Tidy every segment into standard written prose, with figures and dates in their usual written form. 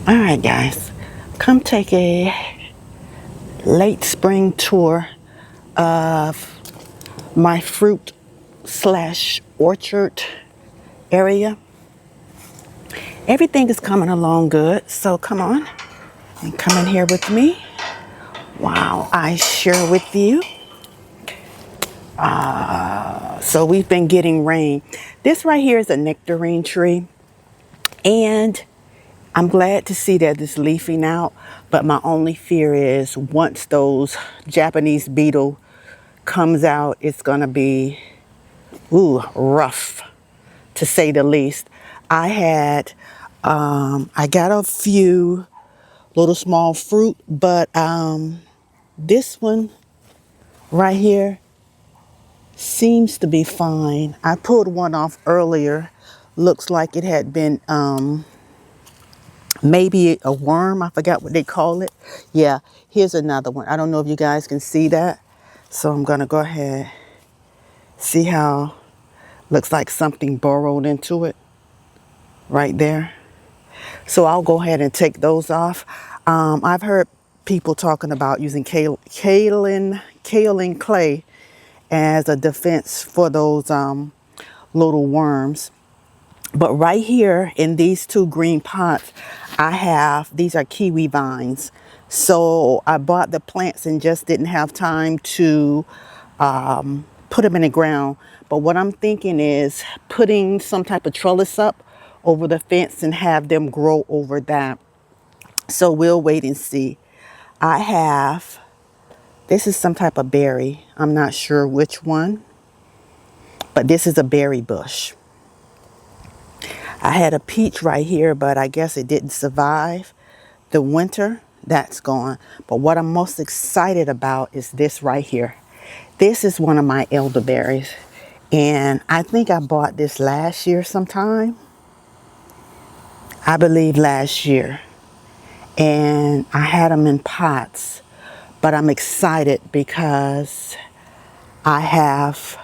All right, guys, come take a late spring tour of my fruit slash orchard area. Everything is coming along good, so come on and come in here with me while I share with you. So we've been getting rain. This right here is a nectarine tree, and I'm glad to see that it's leafing out, but my only fear is once those Japanese beetle comes out, it's gonna be rough to say the least. I got a few little small fruit, but this one right here seems to be fine. I pulled one off earlier. Looks like it had been maybe a worm. I forgot what they call it. Yeah, here's another one. I don't know if you guys can see that. So I'm gonna go ahead. See how looks like something burrowed into it right there. So I'll go ahead and take those off. I've heard people talking about using kaolin clay as a defense for those little worms. But right here in these two green pots, these are kiwi vines. So I bought the plants and just didn't have time to put them in the ground. But what I'm thinking is putting some type of trellis up over the fence and have them grow over that. So we'll wait and see. This is some type of berry. I'm not sure which one, but this is a berry bush. I had a peach right here, but I guess it didn't survive the winter. That's gone. But what I'm most excited about is this right here. This is one of my elderberries. And I think I bought this last year sometime. I believe last year. And I had them in pots. But I'm excited because I have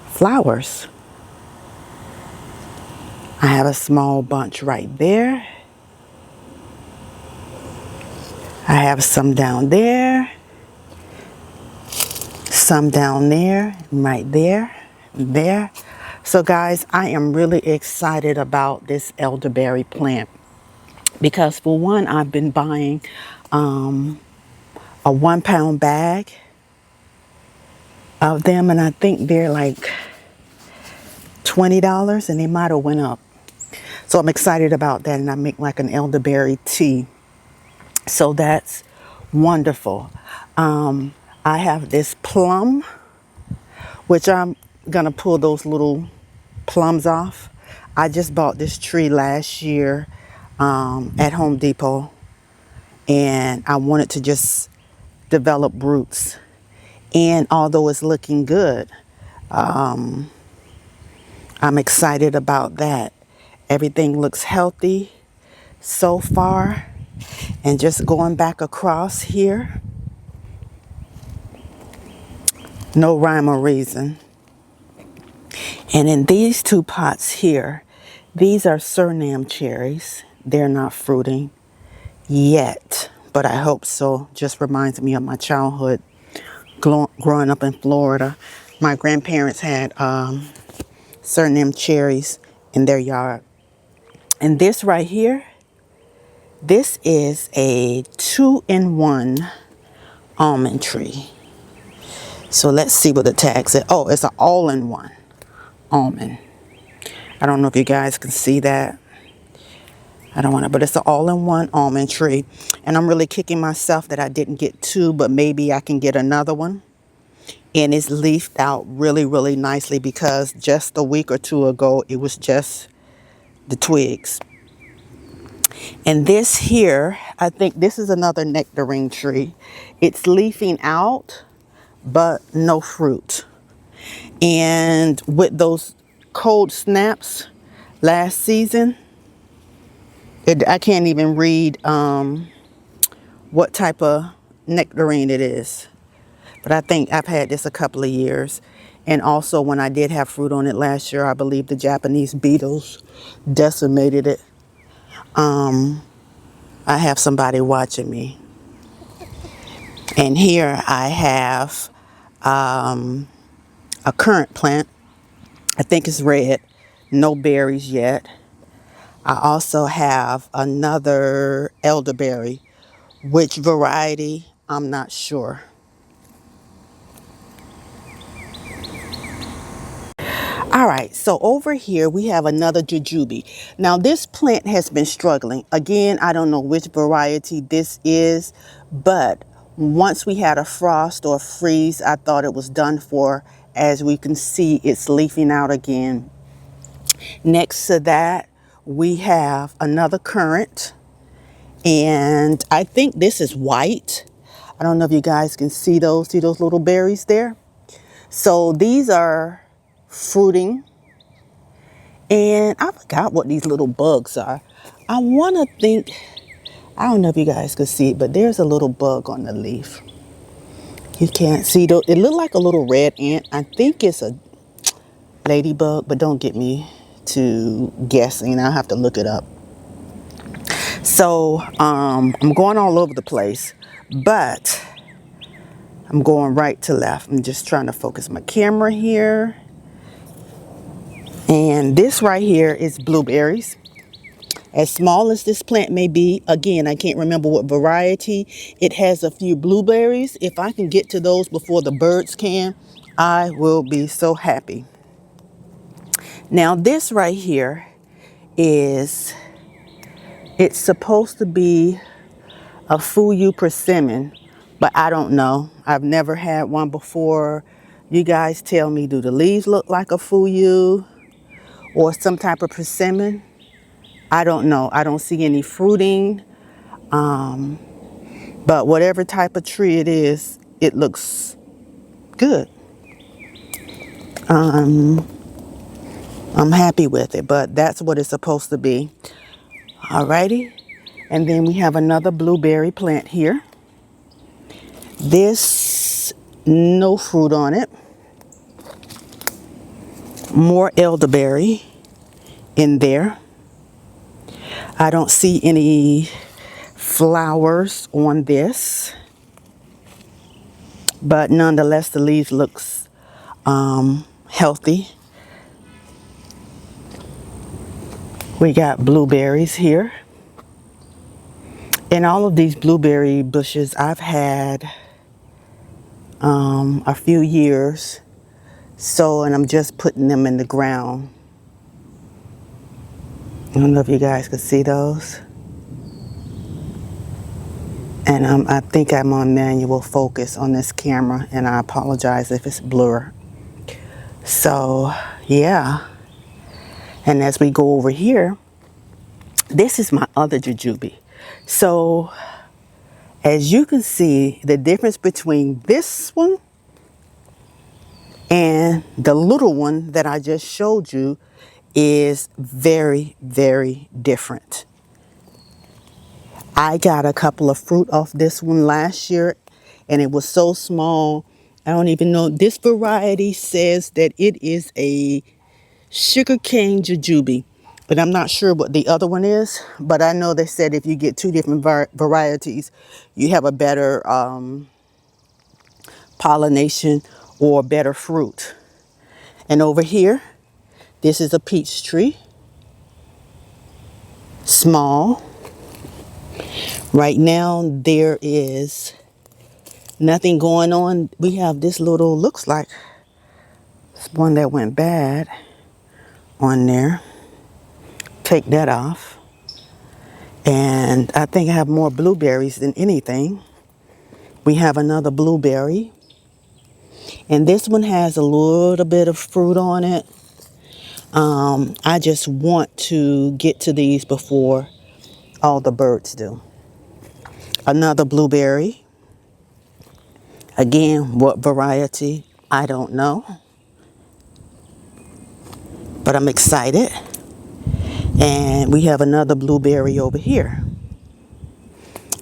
flowers. I have a small bunch right there. I have some down there, some down there, right there, there. So guys, I am really excited about this elderberry plant because for one, I've been buying a 1 pound bag of them, and I think they're like $20, and they might have went up. So I'm excited about that, and I make like an elderberry tea. So that's wonderful. I have this plum, which I'm gonna pull those little plums off. I just bought this tree last year at Home Depot, and I wanted to just develop roots. And although it's looking good, I'm excited about that. Everything looks healthy so far. And just going back across here, no rhyme or reason. And in these two pots here, these are Suriname cherries. They're not fruiting yet, but I hope so. Just reminds me of my childhood growing up in Florida. My grandparents had Suriname cherries in their yard. And this right here, this is a 2-in-1 almond tree. So let's see what the tag said. Oh, it's an all-in-one almond. I don't know if you guys can see that. I don't want to, but it's an all-in-one almond tree. And I'm really kicking myself that I didn't get two, but maybe I can get another one. And it's leafed out really, really nicely because just a week or two ago, it was just the twigs. And this here, I think this is another nectarine tree. It's leafing out, but no fruit. And with those cold snaps last season, I can't even read what type of nectarine it is. But I think I've had this a couple of years. And also when I did have fruit on it last year, I believe the Japanese beetles decimated it. I have somebody watching me. And here I have a currant plant. I think it's red. No berries yet. I also have another elderberry. Which variety, I'm not sure. All right, so over here we have another jujube. Now this plant has been struggling. Again, I don't know which variety this is, but once we had a frost or freeze, I thought it was done for. As we can see, it's leafing out again. Next to that, we have another currant, and I think this is white. I don't know if you guys can see those little berries there. So these are fruiting. And I forgot what these little bugs are. I want to think, I don't know if you guys can see it, but there's a little bug on the leaf. You can't see, it looked like a little red ant. I think it's a ladybug, but don't get me to guessing. I'll have to look it up. So I'm going all over the place, but I'm going right to left. I'm just trying to focus my camera here. And this right here is blueberries. As small as this plant may be, again, I can't remember what variety. It has a few blueberries. If I can get to those before the birds can, I will be so happy. Now this right here is, it's supposed to be a Fuyu persimmon, but I don't know. I've never had one before. You guys tell me, do the leaves look like a Fuyu or some type of persimmon? I don't know. I don't see any fruiting. But whatever type of tree it is, it looks good. I'm happy with it, but that's what it's supposed to be. Alrighty. And then we have another blueberry plant here. This, no fruit on it. More elderberry in there. I don't see any flowers on this, but nonetheless the leaves looks healthy. We got blueberries here, and all of these blueberry bushes I've had a few years, and I'm just putting them in the ground. I don't know if you guys can see those. And I think I'm on manual focus on this camera, and I apologize if it's blur. So, yeah. And as we go over here, this is my other jujube. So, as you can see, the difference between this one and the little one that I just showed you is very, very different. I got a couple of fruit off this one last year, and it was so small. I don't even know. This variety says that it is a sugarcane jujube, but I'm not sure what the other one is. But I know they said if you get two different varieties, you have a better pollination or better fruit. And over here, this is a peach tree. Small. Right now, there is nothing going on. We have this little, looks like one that went bad on there. Take that off. And I think I have more blueberries than anything. We have another blueberry. And this one has a little bit of fruit on it. I just want to get to these before all the birds do. Another blueberry. Again, what variety? I don't know. But I'm excited. And we have another blueberry over here.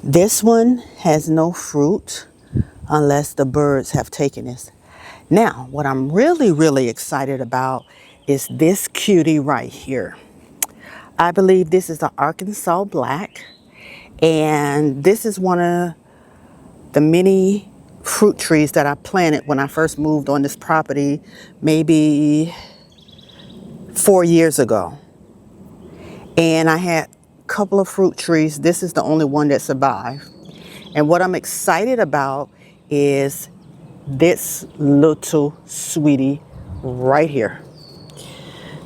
This one has no fruit unless the birds have taken it. Now, what I'm really, really excited about is this cutie right here. I believe this is the Arkansas Black. And this is one of the many fruit trees that I planted when I first moved on this property, maybe 4 years ago. And I had a couple of fruit trees. This is the only one that survived. And what I'm excited about is this little sweetie right here.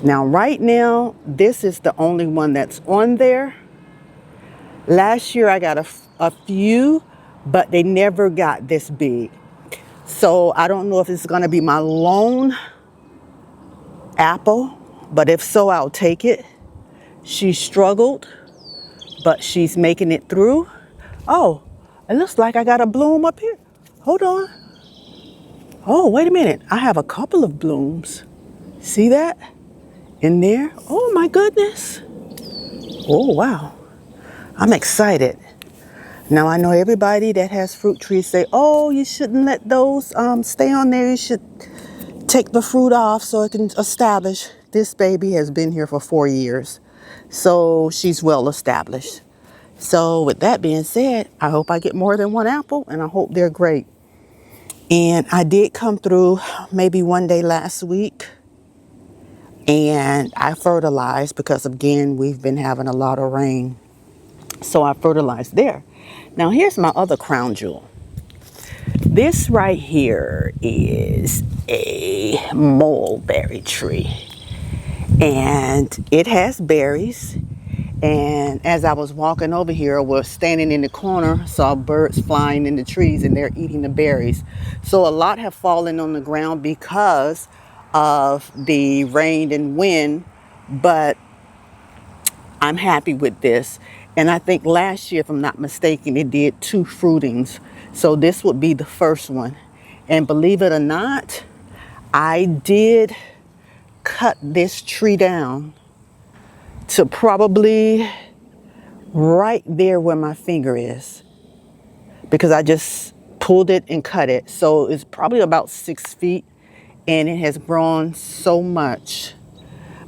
Now, right now, this is the only one that's on there. Last year I got a few, but they never got this big. So I don't know if it's gonna be my lone apple, but if so, I'll take it. She struggled, but she's making it through. Oh, it looks like I got a bloom up here. Hold on. Oh, wait a minute. I have a couple of blooms. See that? In there? Oh my goodness. Oh, wow. I'm excited. Now I know everybody that has fruit trees say, oh, you shouldn't let those stay on there. You should take the fruit off so it can establish. This baby has been here for 4 years. So she's well established. So with that being said, I hope I get more than one apple and I hope they're great. And I did come through maybe one day last week and I fertilized because again, we've been having a lot of rain. So I fertilized there. Now here's my other crown jewel. This right here is a mulberry tree and it has berries. And as I was walking over here, I was standing in the corner, saw birds flying in the trees and they're eating the berries. So a lot have fallen on the ground because of the rain and wind, but I'm happy with this. And I think last year, if I'm not mistaken, it did 2 fruitings. So this would be the first one. And believe it or not, I did cut this tree down to probably right there where my finger is because I just pulled it and cut it. So it's probably about 6 feet and it has grown so much.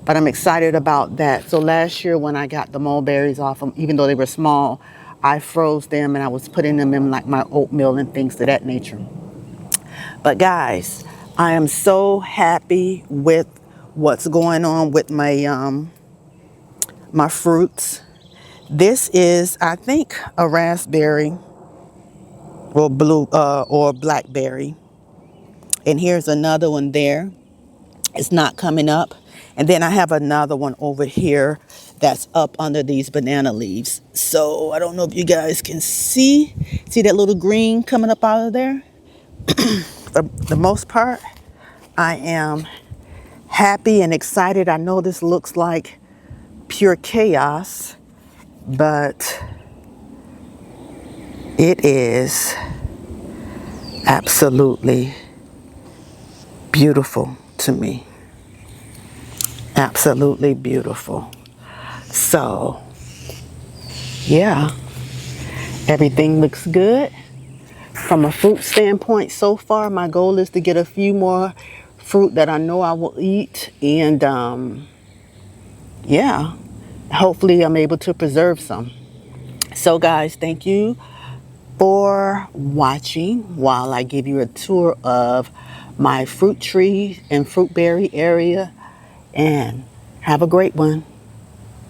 But I'm excited about that. So last year when I got the mulberries off them, even though they were small, I froze them and I was putting them in like my oatmeal and things of that nature. But guys, I am so happy with what's going on with my my fruits. This is, I think, a raspberry or blue or blackberry. And here's another one there. It's not coming up. And then I have another one over here that's up under these banana leaves. So I don't know if you guys can see that little green coming up out of there. For the most part, I am happy and excited. I know this looks like pure chaos, but it is absolutely beautiful to me. Absolutely beautiful. So, yeah, everything looks good. From a fruit standpoint so far, my goal is to get a few more fruit that I know I will eat. And yeah, hopefully I'm able to preserve some. So guys, thank you for watching while I give you a tour of my fruit tree and fruit berry area. And have a great one.